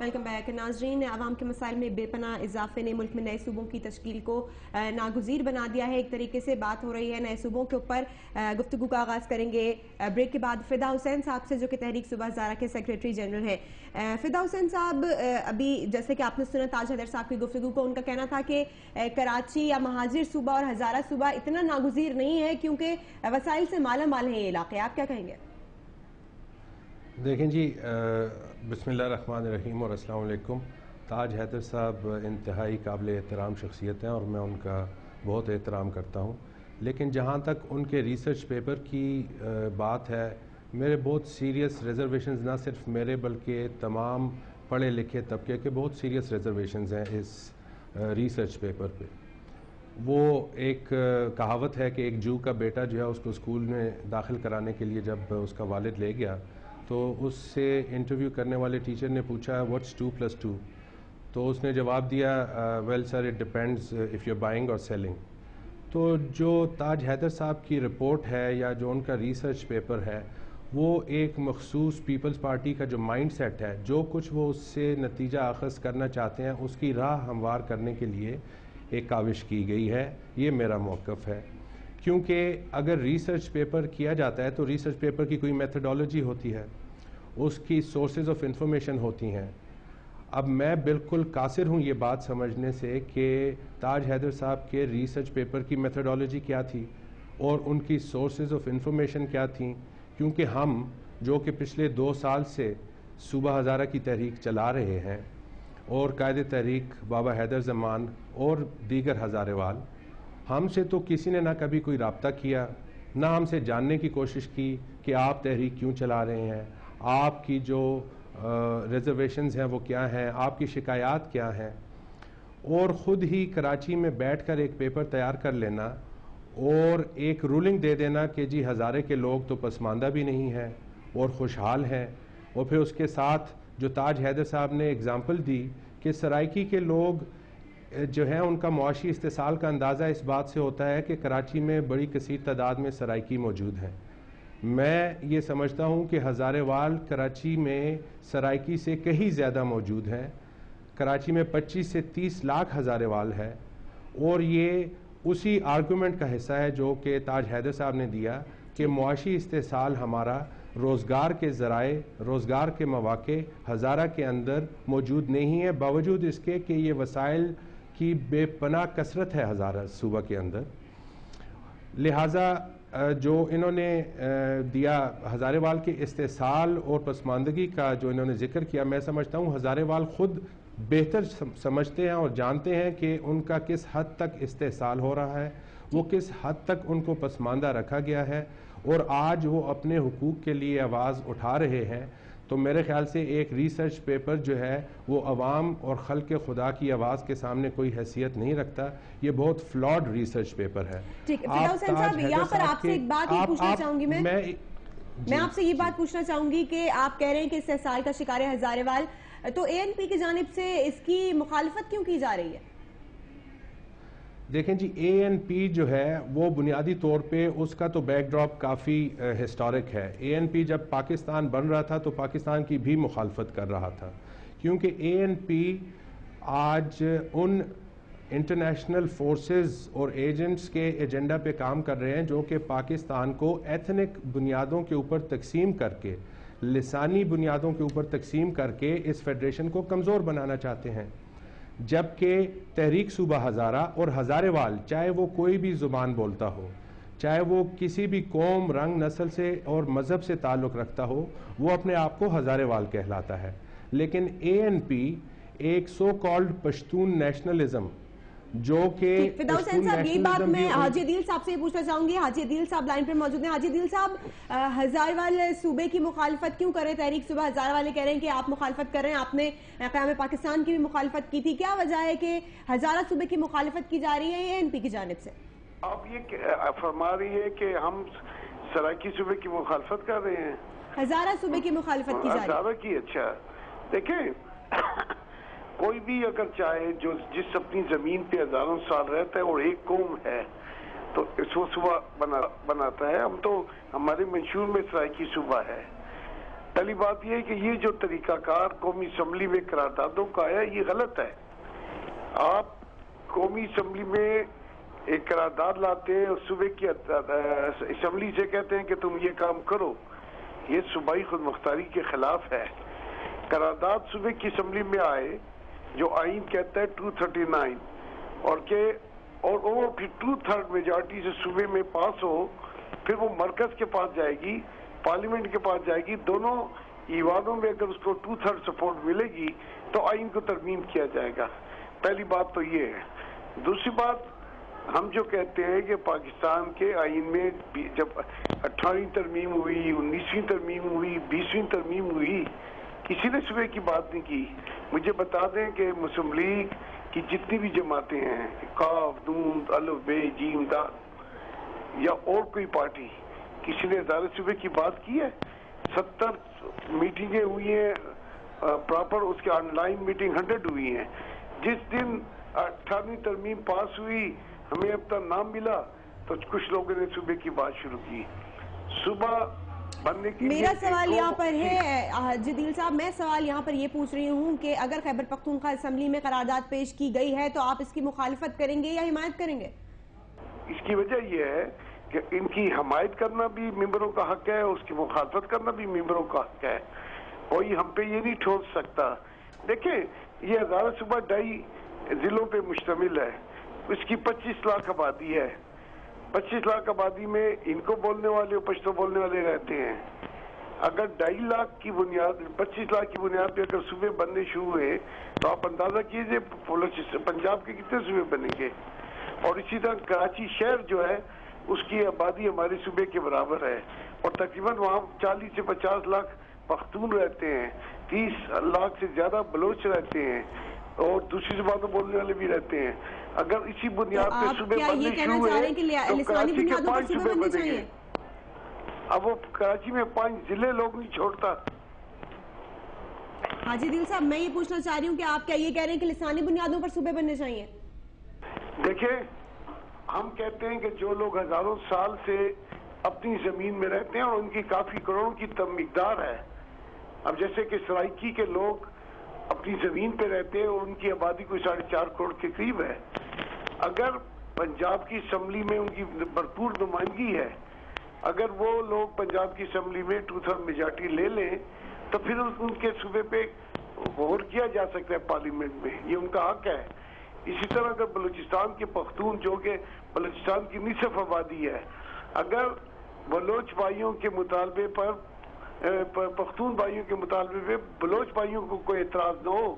Welcome back ناظرین. عوام کے مسائل میں بے پناہ اضافے نے ملک میں نئے صوبوں کی تشکیل کو ناگزیر بنا دیا ہے. ایک طریقے سے بات ہو رہی ہے نئے صوبوں کے اوپر. گفتگو کا آغاز کریں گے بریک کے بعد فدا حسین صاحب سے جو کہ تحریک صوبہ ہزارہ کے سیکریٹری جنرل ہیں. فدا حسین صاحب, ابھی جیسے کہ آپ نے سنا تاج حیدر صاحب کی گفتگو کو, ان کا کہنا تھا کہ کراچی یا مہاجر صوبہ اور ہزارہ صوبہ اتنا ناگزیر نہیں ہے کیونکہ وسائل سے مالا مال ہیں یہ علاقے. آپ کیا کہیں گے؟ دیکھیں جی, بسم اللہ الرحمن الرحیم اور السلام علیکم. تاج حیدر صاحب انتہائی قابل احترام شخصیت ہیں اور میں ان کا بہت احترام کرتا ہوں, لیکن جہاں تک ان کے ریسرچ پیپر کی بات ہے, میرے بہت سیریس ریزرویشنز, نہ صرف میرے بلکہ تمام پڑھے لکھے طبقے کے بہت سیریس ریزرویشنز ہیں اس ریسرچ پیپر پہ. وہ ایک کہاوت ہے کہ ایک جو کا بیٹا جو ہے اس کو اسکول میں داخل کرانے کے لیے جب اس کا والد لے گیا تو اس سے انٹرویو کرنے والے ٹیچر نے پوچھا واٹس 2+2, تو اس نے جواب دیا well sir it depends of you buying اور سیلنگ. تو جو تاج حیدر صاحب کی رپورٹ ہے یا جو ان کا ریسرچ پیپر ہے, وہ ایک مخصوص پیپلز پارٹی کا جو مائنڈ سیٹ ہے, جو کچھ وہ اس سے نتیجہ اخذ کرنا چاہتے ہیں اس کی راہ ہموار کرنے کے لیے ایک کاوش کی گئی ہے. یہ میرا موقف ہے, کیونکہ اگر ریسرچ پیپر کیا جاتا ہے تو ریسرچ پیپر کی کوئی میتھڈالوجی ہوتی ہے, اس کی سورسز آف انفارمیشن ہوتی ہیں. اب میں بالکل قاصر ہوں یہ بات سمجھنے سے کہ تاج حیدر صاحب کے ریسرچ پیپر کی میتھڈالوجی کیا تھی اور ان کی سورسز آف انفارمیشن کیا تھیں, کیونکہ ہم جو کہ پچھلے 2 سال سے صوبہ ہزارہ کی تحریک چلا رہے ہیں اور قائد تحریک بابا حیدر زمان اور دیگر ہزارے وال, ہم سے تو کسی نے نہ کبھی کوئی رابطہ کیا, نہ ہم سے جاننے کی کوشش کی کہ آپ تحریک کیوں چلا رہے ہیں, آپ کی جو ریزرویشنز ہیں وہ کیا ہیں, آپ کی شکایات کیا ہیں. اور خود ہی کراچی میں بیٹھ کر ایک پیپر تیار کر لینا اور ایک رولنگ دے دینا کہ جی ہزارے کے لوگ تو پسماندہ بھی نہیں ہیں اور خوشحال ہیں, اور پھر اس کے ساتھ جو تاج حیدر صاحب نے اگزامپل دی کہ سرائکی کے لوگ جو ہیں ان کا معاشی استحصال کا اندازہ اس بات سے ہوتا ہے کہ کراچی میں بڑی کثیر تعداد میں سرائکی موجود ہیں. میں یہ سمجھتا ہوں کہ ہزارے وال کراچی میں سرائکی سے کہیں زیادہ موجود ہیں. کراچی میں 25 سے 30 لاکھ ہزارے وال ہے, اور یہ اسی آرگومنٹ کا حصہ ہے جو کہ تاج حیدر صاحب نے دیا کہ معاشی استحصال ہمارا روزگار کے ذرائع, روزگار کے مواقع ہزارہ کے اندر موجود نہیں ہے, باوجود اس کے کہ یہ وسائل کی بے پناہ کثرت ہے ہزارہ صوبہ کے اندر. لہٰذا جو انہوں نے دیا ہزارے وال کے استحصال اور پسماندگی کا جو انہوں نے ذکر کیا, میں سمجھتا ہوں ہزارے وال خود بہتر سمجھتے ہیں اور جانتے ہیں کہ ان کا کس حد تک استحصال ہو رہا ہے, وہ کس حد تک ان کو پسماندہ رکھا گیا ہے, اور آج وہ اپنے حقوق کے لیے آواز اٹھا رہے ہیں. تو میرے خیال سے ایک ریسرچ پیپر جو ہے وہ عوام اور خلق خدا کی آواز کے سامنے کوئی حیثیت نہیں رکھتا. یہ بہت فلاڈ ریسرچ پیپر ہے. فدا حسین صاحب, یہاں پر آپ سے ایک بات یہ پوچھنا چاہوں گی, میں آپ سے یہ بات پوچھنا چاہوں گی کہ آپ کہہ رہے ہیں کہ استحصال کا شکار ہے ہزارے وال, تو اے این پی کی جانب سے اس کی مخالفت کیوں کی جا رہی ہے؟ دیکھیں جی, اے این پی جو ہے وہ بنیادی طور پہ اس کا تو بیک ڈراپ کافی ہسٹورک ہے. اے این پی جب پاکستان بن رہا تھا تو پاکستان کی بھی مخالفت کر رہا تھا, کیونکہ اے این پی آج ان انٹرنیشنل فورسز اور ایجنٹس کے ایجنڈا پہ کام کر رہے ہیں جو کہ پاکستان کو ایتھنک بنیادوں کے اوپر تقسیم کر کے, لسانی بنیادوں کے اوپر تقسیم کر کے اس فیڈریشن کو کمزور بنانا چاہتے ہیں. جبکہ تحریک صوبہ ہزارہ اور ہزارے وال, چاہے وہ کوئی بھی زبان بولتا ہو, چاہے وہ کسی بھی قوم, رنگ, نسل سے اور مذہب سے تعلق رکھتا ہو, وہ اپنے آپ کو ہزارے وال کہلاتا ہے. لیکن اے این پی ایک سو کالڈ پشتون نیشنلزم جو کہ فدا حسین صاحب, یہی بات میں حاجی عدیل صاحب سے پوچھنا چاہوں گی. حاجی عدیل صاحب لائن پر موجود ہیں. حاجی عدیل صاحب, ہزارے وال صوبے کی مخالفت کیوں کر رہے ہیں؟ تحریک صوبہ ہزارہ والے کہہ رہے ہیں کہ آپ مخالفت کر رہے ہیں, آپ نے قیام پاکستان کی بھی مخالفت کی تھی. کیا وجہ ہے کہ ہزارہ صوبے کی مخالفت کی جا رہی ہے اے این پی کی جانب سے؟ آپ یہ فرما رہی ہیں کہ ہم سرائکی صوبے کی مخالفت کر رہے ہیں, ہزارہ صوبے کی مخالفت کی جا رہی ہے. ہزارہ کی, اچھا دیکھیں, کوئی بھی اگر چاہے جو جس اپنی زمین پہ ہزاروں سال رہتا ہے اور ایک قوم ہے تو اس وہ صوبہ بناتا ہے. ہم تو ہمارے منشور میں سرائکی صوبہ ہے, پہلی بات یہ ہے کہ یہ جو طریقہ کار قومی اسمبلی میں قراردادوں کا ہے یہ غلط ہے. آپ قومی اسمبلی میں ایک قرارداد لاتے ہیں اور صوبے کی اسمبلی سے کہتے ہیں کہ تم یہ کام کرو. یہ صوبائی خود مختاری کے خلاف ہے. قرارداد صوبے کی اسمبلی میں آئے جو آئین کہتا ہے 239 اور پھر 2/3 میجارٹی سے صوبے میں پاس ہو, پھر وہ مرکز کے پاس جائے گی, پارلیمنٹ کے پاس جائے گی. دونوں ایوانوں میں اگر اس کو 2/3 سپورٹ ملے گی تو آئین کو ترمیم کیا جائے گا. پہلی بات تو یہ ہے. دوسری بات, ہم جو کہتے ہیں کہ پاکستان کے آئین میں جب 18ویں ترمیم ہوئی, 19ویں ترمیم ہوئی, 20ویں ترمیم ہوئی, کسی نے صوبے کی بات نہیں کی. مجھے بتا دیں کہ مسلم لیگ کی جتنی بھی جماعتیں ہیں, کاف, نون, الف, بے, جیم, دال یا اور کوئی پارٹی, کسی نے ادارے صوبے کی بات کی ہے؟ 70 میٹنگیں ہوئی ہیں پراپر, اس کے آن لائن میٹنگ 100 ہوئی ہیں. جس دن 18ویں ترمیم پاس ہوئی ہمیں اب تک نام ملا تو کچھ لوگوں نے صوبے کی بات شروع کی. صوبہ بننے کی میرا سوال یہاں پر ہے جدیل صاحب, میں سوال یہاں پر یہ پوچھ رہی ہوں کہ اگر خیبر پختونخوا اسمبلی میں قرارداد پیش کی گئی ہے تو آپ اس کی مخالفت کریں گے یا حمایت کریں گے؟ اس کی وجہ یہ ہے کہ ان کی حمایت کرنا بھی ممبروں کا حق ہے, اس کی مخالفت کرنا بھی ممبروں کا حق ہے. کوئی ہم پہ یہ نہیں ٹھوس سکتا. دیکھیں, یہ 1000 صوبہ 2.5 ضلعوں پہ مشتمل ہے. اس کی 25 لاکھ آبادی ہے. 25 لاکھ آبادی میں ان کو بولنے والے, پشتو بولنے والے رہتے ہیں. اگر 2.5 لاکھ کی بنیاد, 25 لاکھ کی بنیاد پہ اگر صوبے بننے شروع ہوئے تو آپ اندازہ کیجئے پنجاب کے کتنے صوبے بنیں گے. اور اسی طرح کراچی شہر جو ہے اس کی آبادی ہمارے صوبے کے برابر ہے, اور تقریباً وہاں 40 سے 50 لاکھ پختون رہتے ہیں, 30 لاکھ سے زیادہ بلوچ رہتے ہیں, اور دوسری زبانوں بولنے والے بھی رہتے ہیں. اگر اسی بنیاد پہ صوبے بننے شروع ہوئے تو کراچی کے 5 صوبے بنے گے. اب وہ کراچی میں 5 ضلع لوگ نہیں چھوڑتا. حاجی دل صاحب, میں یہ پوچھنا چاہ رہی ہوں کہ آپ کیا یہ کہہ رہے ہیں کہ لسانی بنیادوں پر صوبے بننے چاہیے؟ دیکھیں, ہم کہتے ہیں کہ جو لوگ ہزاروں سال سے اپنی زمین میں رہتے ہیں اور ان کی کافی کروڑوں کی مقدار ہے. اب جیسے کہ سرائکی کے لوگ اپنی زمین پہ رہتے ہیں اور ان کی آبادی کوئی 4.5 کروڑ کے قریب ہے. اگر پنجاب کی اسمبلی میں ان کی بھرپور نمائندگی ہے, اگر وہ لوگ پنجاب کی اسمبلی میں 2/3 میجارٹی لے لیں تو پھر ان کے صوبے پہ غور کیا جا سکتا ہے پارلیمنٹ میں, یہ ان کا حق ہے. اسی طرح اگر بلوچستان کے پختون, جو کہ بلوچستان کی نصف آبادی ہے, اگر بلوچ بھائیوں کے مطالبے پر, پختون بھائیوں کے مطالبے پہ بلوچ بھائیوں کو کوئی اعتراض نہ ہو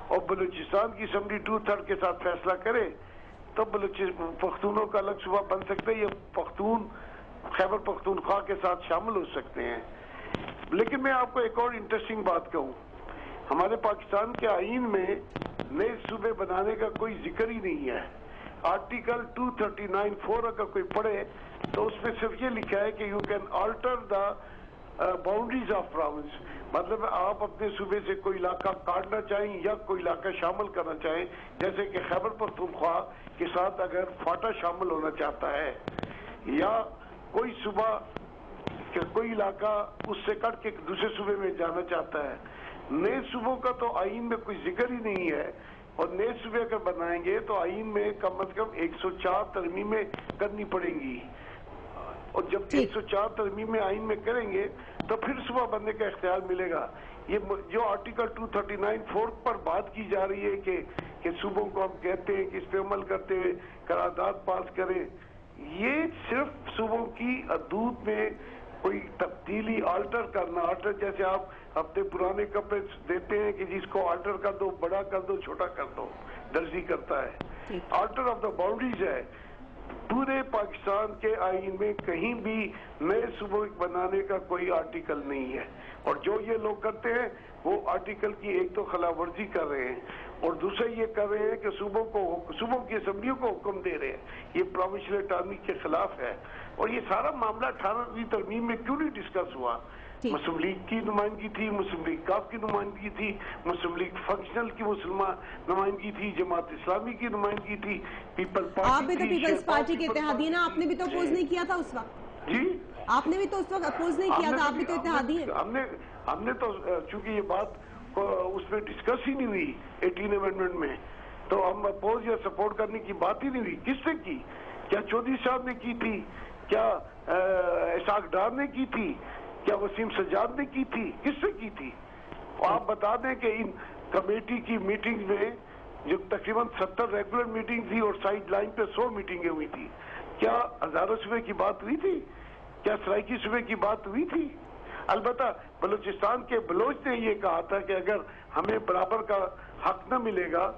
اور بلوچستان کی اسمبلی 2/3 کے ساتھ فیصلہ کرے تو پختونوں کا الگ صوبہ بن سکتا ہے. یہ پختون خیبر پختونخوا کے ساتھ شامل ہو سکتے ہیں. لیکن میں آپ کو ایک اور انٹرسٹنگ بات کہوں, ہمارے پاکستان کے آئین میں نئے صوبے بنانے کا کوئی ذکر ہی نہیں ہے. آرٹیکل 239(4) اگر کوئی پڑھے تو اس میں صرف یہ لکھا ہے کہ you can alter the boundaries of province, مطلب آپ اپنے صوبے سے کوئی علاقہ کاٹنا چاہیں یا کوئی علاقہ شامل کرنا چاہیں. جیسے کہ خیبر پختونخوا کے ساتھ اگر فاٹا شامل ہونا چاہتا ہے یا کوئی صوبہ کوئی علاقہ اس سے کٹ کے دوسرے صوبے میں جانا چاہتا ہے. نئے صوبوں کا تو آئین میں کوئی ذکر ہی نہیں ہے, اور نئے صوبے اگر بنائیں گے تو آئین میں کم از کم 104 ترمیمیں کرنی پڑیں گی, اور جب 104 ترمیمیں آئین میں کریں گے تو پھر صوبہ بننے کا اختیار ملے گا. یہ جو آرٹیکل 239(4) پر بات کی جا رہی ہے کہ صوبوں کو ہم کہتے ہیں کہ اس پہ عمل کرتے ہوئے قرارداد پاس کریں, یہ صرف صوبوں کی حدود میں کوئی تبدیلی, آلٹر کرنا. آلٹر جیسے آپ ہفتے پرانے کپڑے دیتے ہیں کہ جس کو آلٹر کر دو, بڑا کر دو, چھوٹا کر دو, درزی کرتا ہے. آلٹر آف دا باؤنڈریز ہے. پورے پاکستان کے آئین میں کہیں بھی نئے صوبے بنانے کا کوئی آرٹیکل نہیں ہے, اور جو یہ لوگ کرتے ہیں وہ آرٹیکل کی ایک تو خلاف ورزی کر رہے ہیں, اور دوسرا یہ کر رہے ہیں کہ صوبوں کی اسمبلیوں کو حکم دے رہے ہیں. یہ پروونشل اٹارنی کے خلاف ہے. اور یہ سارا معاملہ 18ویں ترمیم میں کیوں نہیں ڈسکس ہوا؟ مسلم لیگ کی نمائندگی تھی, مسلم لیگ کاف کی نمائندگی تھی, مسلم لیگ فنکشنل کی مسلمان نمائندگی تھی, جماعت اسلامی کی نمائندگی تھی, پیپل پارٹی. آپ بھی تو پیپلز پارٹی کے اتحادی نا, آپ نے بھی تو اپوز نہیں کیا تھا اس وقت. جی آپ نے بھی تو اس وقت اپوز نہیں کیا تھا، آپ بھی تو اتحادی ہیں. ہم نے تو چونکہ یہ بات اس میں ڈسکس ہی نہیں ہوئی 18 امینڈمنٹ میں، تو ہم اپوز یا سپورٹ کرنے کی بات ہی نہیں ہوئی. کس نے کی؟ کیا چودھری صاحب نے کی تھی؟ کیا اسحاق ڈار نے کی تھی؟ کیا وسیم سجاد نے کی تھی؟ کس نے کی تھی؟ آپ بتا دیں کہ ان کمیٹی کی میٹنگ میں جو تقریباً 70 ریگولر میٹنگ تھی اور سائیڈ لائن پہ 100 میٹنگیں ہوئی تھی، کیا ہزاروں صوبے کی بات ہوئی تھی؟ کیا سرائکی صوبے کی بات ہوئی تھی؟ البتہ بلوچستان کے بلوچ نے یہ کہا تھا کہ اگر ہمیں برابر کا حق نہ ملے گا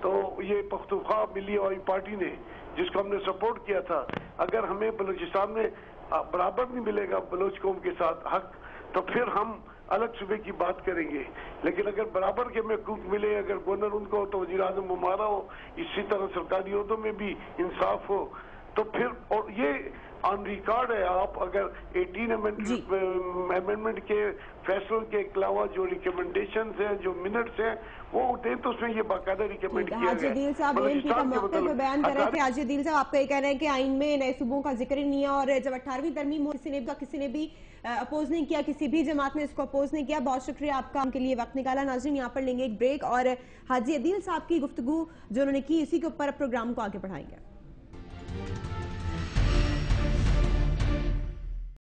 تو یہ پختونخوا ملی عوامی پارٹی نے، جس کو ہم نے سپورٹ کیا تھا، اگر ہمیں بلوچستان میں برابر نہیں ملے گا بلوچ قوم کے ساتھ حق، تو پھر ہم الگ صوبے کی بات کریں گے. لیکن اگر برابر کے حقوق ملے، اگر گورنر ان کو تو وزیر اعظم ہمارا ہو، اسی طرح سرکاری عہدوں میں بھی انصاف ہو، تو پھر اور یہ آن ریکارڈ ہے. آپ اگر 18 امینڈمنٹ کے فیصلوں کے علاوہ جو ریکمنڈیشنز ہیں، جو منٹس ہیں، وہ دیں تو اس میں یہ باقاعدہ ریکمنڈ کیا گیا ہے. حاجی عدیل صاحب ANP کا موقع پہ بیان کر رہے تھے. حاجی عدیل صاحب آپ کا یہ کہہ رہے ہیں کہ آئین میں نئے صوبوں کا ذکر ہی نہیں ہے، اور جب 18ویں ترمیم ہو کسی نے بھی اپوز نہیں کیا، کسی بھی جماعت نے اس کو اپوز نہیں کیا. بہت شکریہ آپ کا ہم کے لیے وقت نکالا. ناظرین یہاں پر لیں گے ایک بریک، اور حاجی عدیل صاحب کی گفتگو جو انہوں نے کی اسی کے اوپر پروگرام کو آگے بڑھائیں گے.